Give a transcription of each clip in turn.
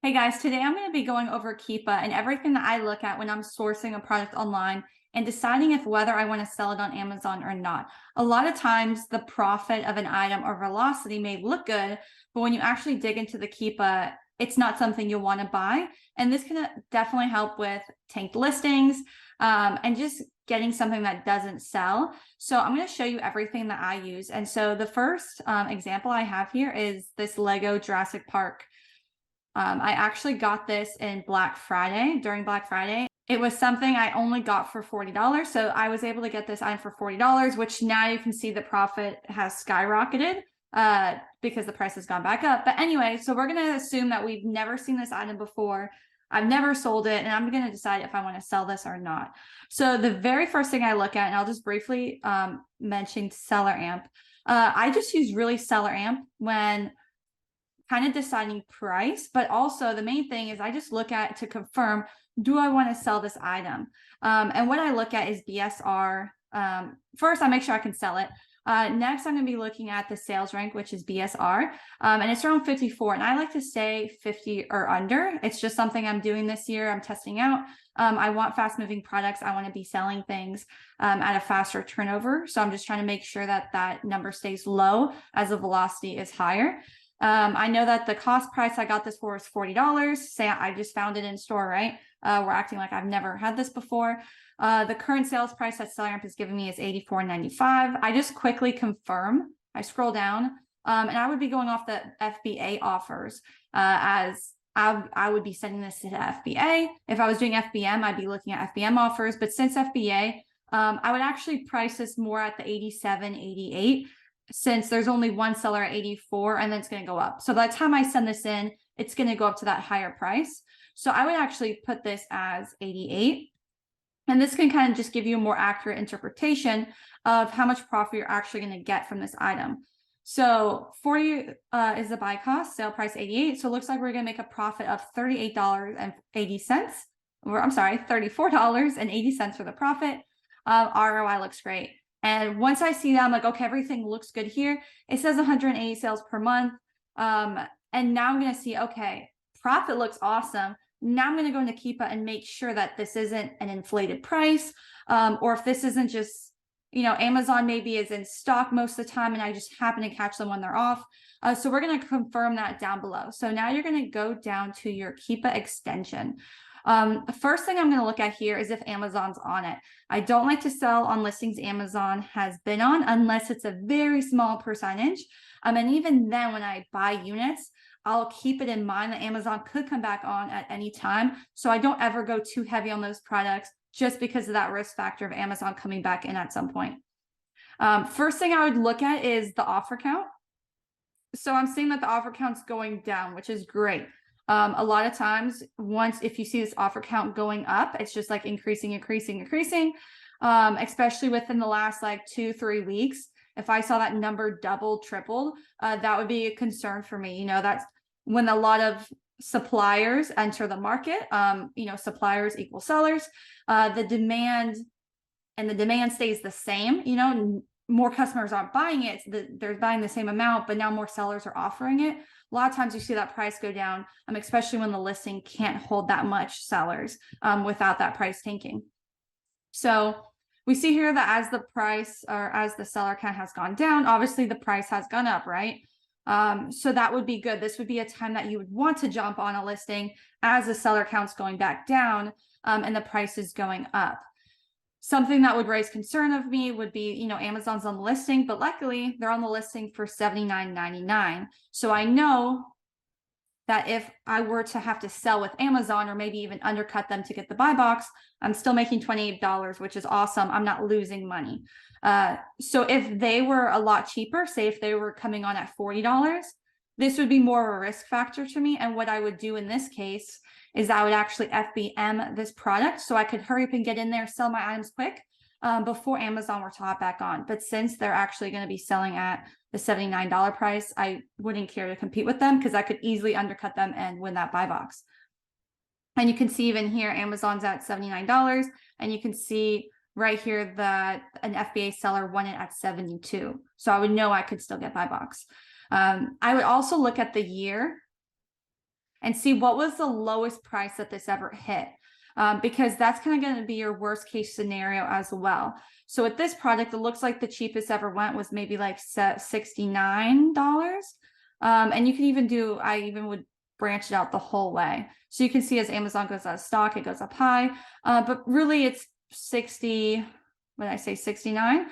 Hey guys, today I'm going to be going over Keepa and everything that I look at when I'm sourcing a product online and deciding if whether I want to sell it on Amazon or not. A lot of times the profit of an item or velocity may look good, but when you actually dig into the Keepa, it's not something you'll want to buy. And this can definitely help with tanked listings and just getting something that doesn't sell. So I'm going to show you everything that I use. And so the first example I have here is this Lego Jurassic Park. I actually got this in Black Friday, during Black Friday. It was something I only got for $40. So I was able to get this item for $40, which now you can see the profit has skyrocketed because the price has gone back up. But anyway, so we're going to assume that we've never seen this item before. I've never sold it, and I'm going to decide if I want to sell this or not. So the very first thing I look at, and I'll just briefly mention Seller Amp. I just use really Seller Amp when kind of deciding price, but also the main thing is I just look at to confirm, do I want to sell this item? And what I look at is BSR. First, I make sure I can sell it. Next, I'm going to be looking at the sales rank, which is BSR, and it's around 54. And I like to stay 50 or under. It's just something I'm doing this year. I'm testing out. I want fast moving products. I want to be selling things at a faster turnover. So I'm just trying to make sure that that number stays low as the velocity is higher. I know that the cost price I got this for is $40. Say I just found it in store, right? We're acting like I've never had this before. The current sales price that SellerAmp is giving me is $84.95. I just quickly confirm. I scroll down, and I would be going off the FBA offers as I would be sending this to FBA. If I was doing FBM, I'd be looking at FBM offers. But since FBA, I would actually price this more at the 87, 88. Since there's only one seller at 84, and then it's going to go up. So by the time I send this in, it's going to go up to that higher price. So I would actually put this as 88. And this can kind of just give you a more accurate interpretation of how much profit you're actually going to get from this item. So 40 is the buy cost, sale price 88. So it looks like we're going to make a profit of $38.80. Or I'm sorry, $34.80 for the profit. ROI looks great. And once I see that, I'm like, okay, everything looks good here. It says 180 sales per month. And now I'm going to see, okay, profit looks awesome. Now I'm going to go into Keepa and make sure that this isn't an inflated price, or if this isn't just, Amazon maybe is in stock most of the time and I just happen to catch them when they're off. So we're going to confirm that down below. So now you're going to go down to your Keepa extension. First thing I'm going to look at here is if Amazon's on it. I don't like to sell on listings Amazon has been on unless it's a very small percentage. And even then, when I buy units, I'll keep it in mind that Amazon could come back on at any time. So I don't ever go too heavy on those products just because of that risk factor of Amazon coming back in at some point. First thing I would look at is the offer count. So I'm seeing that the offer count's going down, which is great. A lot of times, if you see this offer count going up, it's just like increasing, especially within the last like 2-3 weeks. If I saw that number doubled, tripled, that would be a concern for me. That's when a lot of suppliers enter the market. Suppliers equal sellers. The demand stays the same. More customers aren't buying it. They're buying the same amount, but now more sellers are offering it. A lot of times you see that price go down, especially when the listing can't hold that much sellers without that price tanking. So we see here that as the price or as the seller count has gone down, obviously the price has gone up, right? So that would be good. This would be a time that you would want to jump on a listing as the seller count's going back down and the price is going up. Something that would raise concern of me would be, Amazon's on the listing, but luckily they're on the listing for $79.99. So I know that if I were to have to sell with Amazon or maybe even undercut them to get the buy box, I'm still making $28, which is awesome. I'm not losing money. So if they were a lot cheaper, say if they were coming on at $40, this would be more of a risk factor to me. And what I would do in this case is I would actually FBM this product so I could hurry up and get in there, sell my items quick before Amazon were to hop back on. But since they're actually going to be selling at the $79 price, I wouldn't care to compete with them because I could easily undercut them and win that buy box. And you can see even here, Amazon's at $79. And you can see right here that an FBA seller won it at 72. So I would know I could still get buy box. I would also look at the year and see what was the lowest price that this ever hit. Because that's kind of going to be your worst case scenario as well. So with this product, it looks like the cheapest ever went was maybe like $69. And you can even do, I even would branch it out the whole way. So you can see as Amazon goes out of stock, it goes up high. But really it's 60, when I say 69.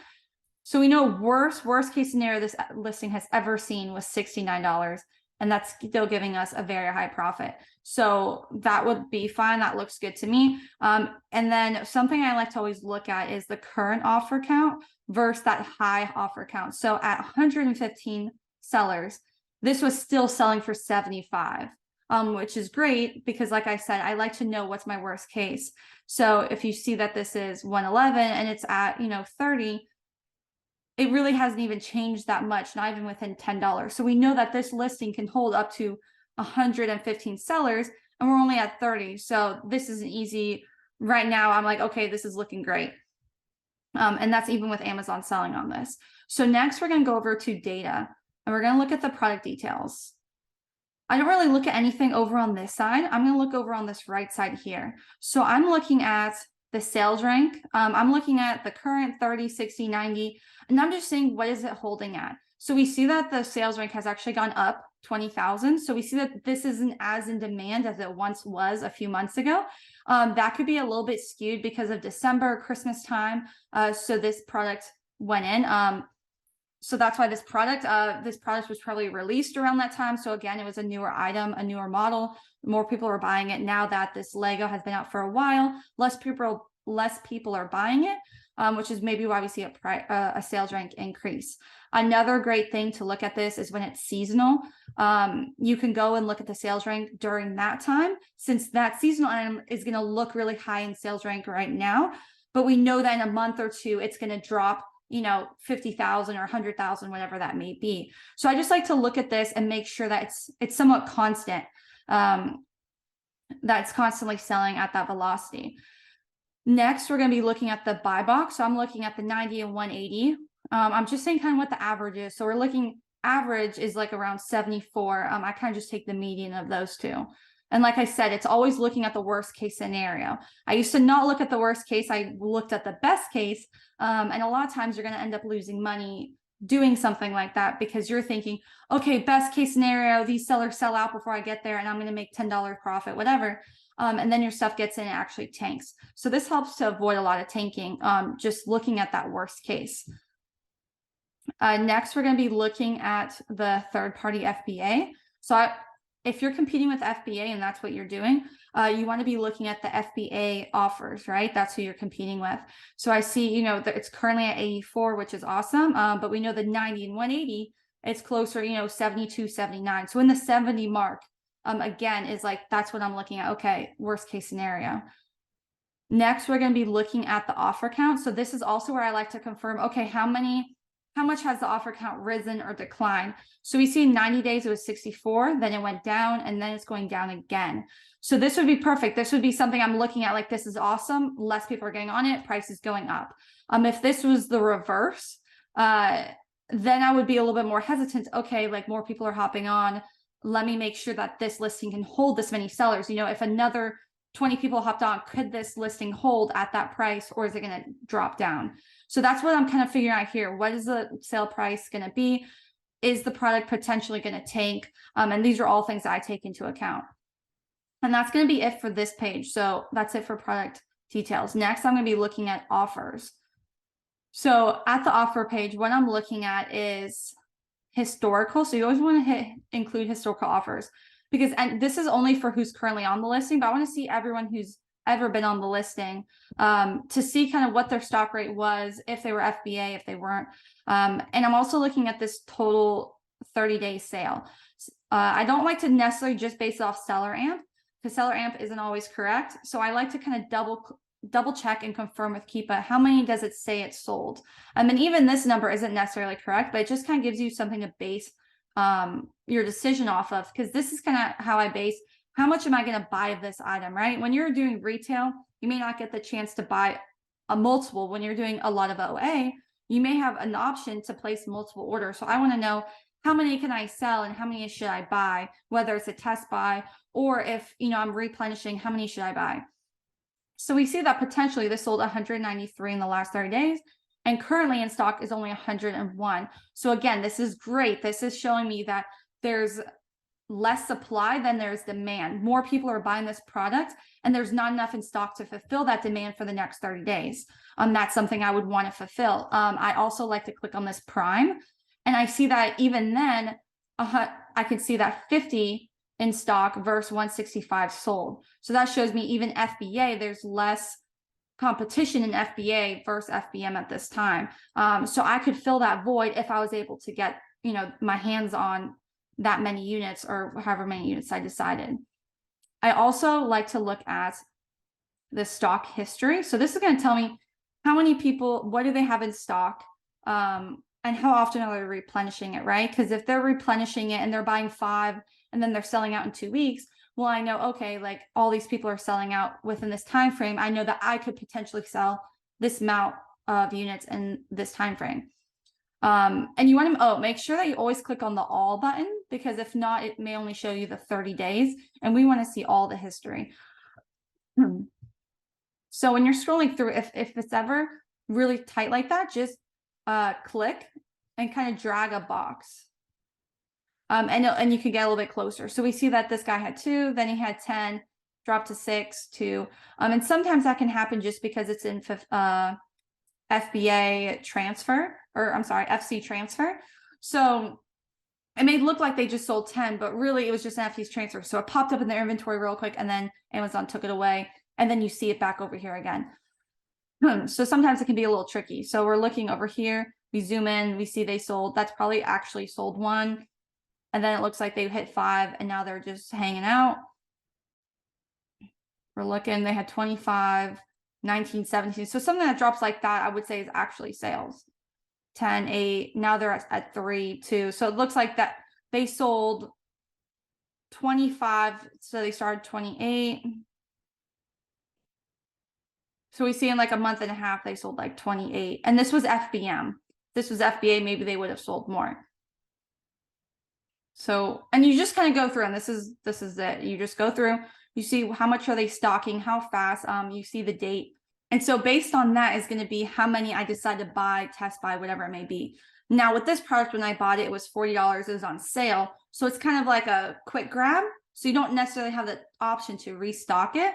So we know worst case scenario this listing has ever seen was $69. And that's still giving us a very high profit. So that would be fine. That looks good to me. And then something I like to always look at is the current offer count versus that high offer count. So at 115 sellers, this was still selling for 75, which is great because like I said, I like to know what's my worst case. So if you see that this is 111 and it's at, 30, it really hasn't even changed that much, not even within $10. So we know that this listing can hold up to 115 sellers and we're only at 30. So this is an easy, right now I'm like, okay, this is looking great. And that's even with Amazon selling on this. So next we're going to go over to data and we're going to look at the product details. I don't really look at anything over on this side. I'm going to look over on this right side here. So I'm looking at the sales rank. I'm looking at the current 30, 60, 90, and I'm just saying, what is it holding at? So we see that the sales rank has actually gone up 20,000. So we see that this isn't as in demand as it once was a few months ago. That could be a little bit skewed because of December, Christmas time. So this product went in. So that's why this product was probably released around that time. So again, it was a newer item, a newer model. More people are buying it now that this Lego has been out for a while. Less people are buying it, which is maybe why we see a sales rank increase. Another great thing to look at this is when it's seasonal. You can go and look at the sales rank during that time, since that seasonal item is going to look really high in sales rank right now. But we know that in a month or two, it's going to drop 50,000 or 100,000, whatever that may be. So I just like to look at this and make sure that it's somewhat constant, that's constantly selling at that velocity. Next, we're going to be looking at the buy box. So I'm looking at the 90 and 180. I'm just saying kind of what the average is. So we're looking, average is like around 74. I kind of just take the median of those two. And like I said, it's always looking at the worst case scenario. I used to not look at the worst case. I looked at the best case. And a lot of times you're going to end up losing money doing something like that because you're thinking, okay, best case scenario, these sellers sell out before I get there and I'm going to make $10 profit, whatever. And then your stuff gets in and actually tanks. So this helps to avoid a lot of tanking, just looking at that worst case. Next, we're going to be looking at the third-party FBA. So if you're competing with FBA and that's what you're doing, you want to be looking at the FBA offers, right? That's who you're competing with. So I see, that it's currently at 84, which is awesome. But we know the 90 and 180, it's closer, 72, 79. So in the 70 mark, again, is like, that's what I'm looking at. Okay, worst case scenario. Next, we're going to be looking at the offer count. So this is also where I like to confirm, okay, how much has the offer count risen or declined? So we see in 90 days, it was 64, then it went down, and then it's going down again. So this would be perfect. This would be something I'm looking at like, this is awesome. Less people are getting on it. Price is going up. If this was the reverse, then I would be a little bit more hesitant. Okay, like more people are hopping on. Let me make sure that this listing can hold this many sellers. If another 20 people hopped on, could this listing hold at that price or is it going to drop down? So that's what I'm kind of figuring out here. What is the sale price going to be? Is the product potentially going to tank? And these are all things that I take into account. And that's going to be it for this page. So that's it for product details. Next, I'm going to be looking at offers. So at the offer page, what I'm looking at is historical. So you always want to include historical offers because, and this is only for who's currently on the listing, but I want to see everyone who's ever been on the listing to see kind of what their stock rate was, if they were FBA, if they weren't. And I'm also looking at this total 30-day sale. I don't like to necessarily just base it off seller amp because seller amp isn't always correct. So I like to kind of double check and confirm with Keepa, how many does it say it's sold? And even this number isn't necessarily correct, but it just kind of gives you something to base your decision off of, because this is kind of how I base how much am I going to buy of this item, right? When you're doing retail, you may not get the chance to buy a multiple. When you're doing a lot of OA, you may have an option to place multiple orders. So I want to know how many can I sell and how many should I buy, whether it's a test buy or if, I'm replenishing, how many should I buy? So we see that potentially this sold 193 in the last 30 days, and currently in stock is only 101. So again, this is great. This is showing me that there's less supply than there's demand. More people are buying this product, and there's not enough in stock to fulfill that demand for the next 30 days. That's something I would want to fulfill. I also like to click on this Prime, and I see that even then, I could see that 50 in stock versus 165 sold. So that shows me even FBA, there's less competition in FBA versus FBM at this time. So I could fill that void if I was able to get, my hands on that many units, or however many units I decided. I also like to look at the stock history. So this is going to tell me how many people, what do they have in stock, and how often are they replenishing it, right? Because if they're replenishing it and they're buying 5 and then they're selling out in 2 weeks, well, I know, okay, like all these people are selling out within this time frame. I know that I could potentially sell this amount of units in this time frame. And you want to make sure that you always click on the all button, because if not, it may only show you the 30 days, and we want to see all the history. So when you're scrolling through, if it's ever really tight like that, just click and kind of drag a box. And you can get a little bit closer. So we see that this guy had 2, then he had 10, dropped to 6, 2. And sometimes that can happen just because it's in FBA transfer, or I'm sorry, FC transfer. So it may look like they just sold 10, but really it was just an FT's transfer. So it popped up in their inventory real quick, and then Amazon took it away, and then you see it back over here again. So sometimes it can be a little tricky. So we're looking over here, we zoom in, we see they sold, that's probably actually sold 1. And then it looks like they hit 5, and now they're just hanging out. We're looking, they had 25, 19, 17. So something that drops like that, I would say, is actually sales. 10, 8, now they're at 3, 2. So it looks like that they sold 25. So they started 28. So we see in like a month and a half, they sold like 28. And this was FBM. This was FBA, maybe they would have sold more. So, and you just kind of go through, and this is it. You just go through, you see how much are they stocking, how fast, you see the date. And so based on that is going to be how many I decide to buy, test buy, whatever it may be. Now with this product, when I bought it, it was $40. It was on sale. So it's kind of like a quick grab. So you don't necessarily have the option to restock it.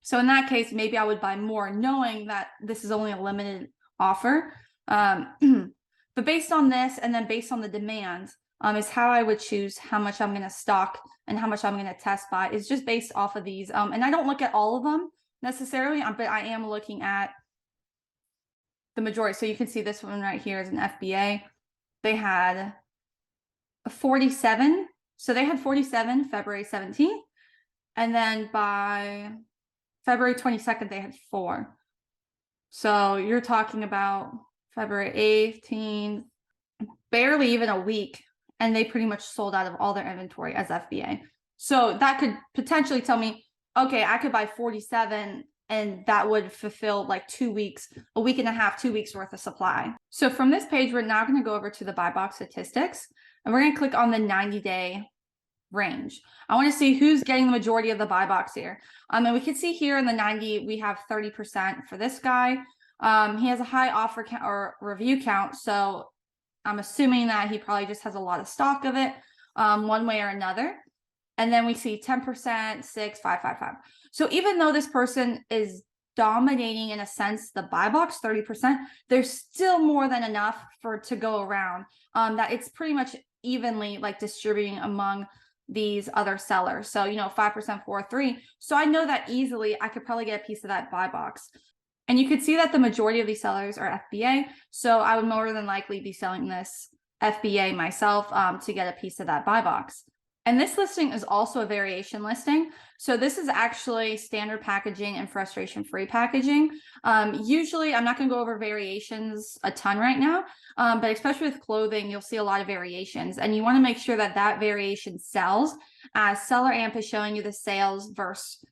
So in that case, maybe I would buy more, knowing that this is only a limited offer. But based on this, and then based on the demand, is how I would choose how much I'm going to stock and how much I'm going to test buy. Is just based off of these. And I don't look at all of them necessarily, but I am looking at the majority. So you can see this one right here is an FBA. They had 47. So they had 47 February 17th. And then by February 22nd, they had 4. So you're talking about February 18th, barely even a week. And they pretty much sold out of all their inventory as FBA. So that could potentially tell me, okay, I could buy 47 and that would fulfill like 2 weeks, a week and a half, 2 weeks worth of supply. So from this page, we're now going to go over to the buy box statistics, and we're going to click on the 90-day range. I want to see who's getting the majority of the buy box here. And we can see here in the 90, we have 30% for this guy. He has a high offer count or review count. So I'm assuming that he probably just has a lot of stock of it, one way or another. And then we see 10%, 6, 5, 5, 5. So even though this person is dominating, in a sense, the buy box 30%, there's still more than enough to go around, that it's pretty much evenly like distributing among these other sellers. So, 5%, 4, 3. So I know that easily I could probably get a piece of that buy box. And you could see that the majority of these sellers are FBA. So I would more than likely be selling this FBA myself to get a piece of that buy box. And this listing is also a variation listing. So this is actually standard packaging and frustration-free packaging. Usually, I'm not going to go over variations a ton right now, but especially with clothing, you'll see a lot of variations. And you want to make sure that that variation sells, as Seller Amp is showing you the sales versus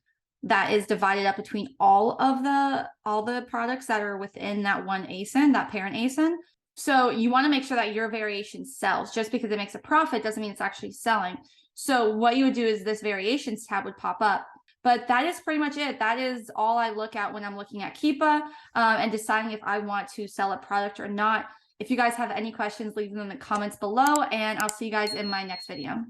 that is divided up between all the products that are within that one ASIN, that parent ASIN. So you want to make sure that your variation sells. Just because it makes a profit doesn't mean it's actually selling. So what you would do is this variations tab would pop up. But that is pretty much it. That is all I look at when I'm looking at Keepa and deciding if I want to sell a product or not. If you guys have any questions, leave them in the comments below, and I'll see you guys in my next video.